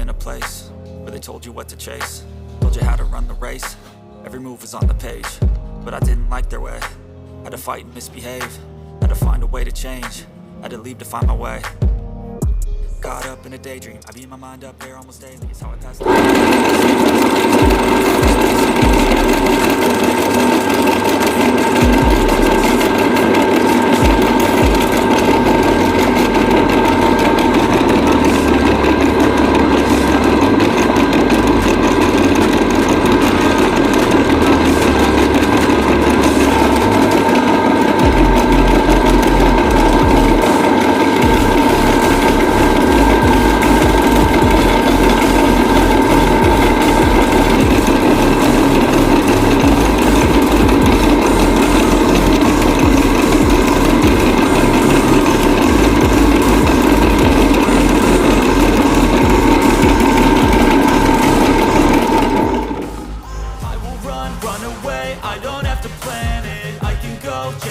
in a place where they told you what to chase, told you how to run the race. Every move was on the page, but I didn't like their way. Had to fight and misbehave, had to find a way to change, had to leave to find my way. Caught up in a daydream, I beat my mind up there almost daily. It's how I pass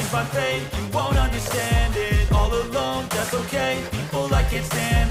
change my fate, you won't understand it. All alone, that's okay, people I can't stand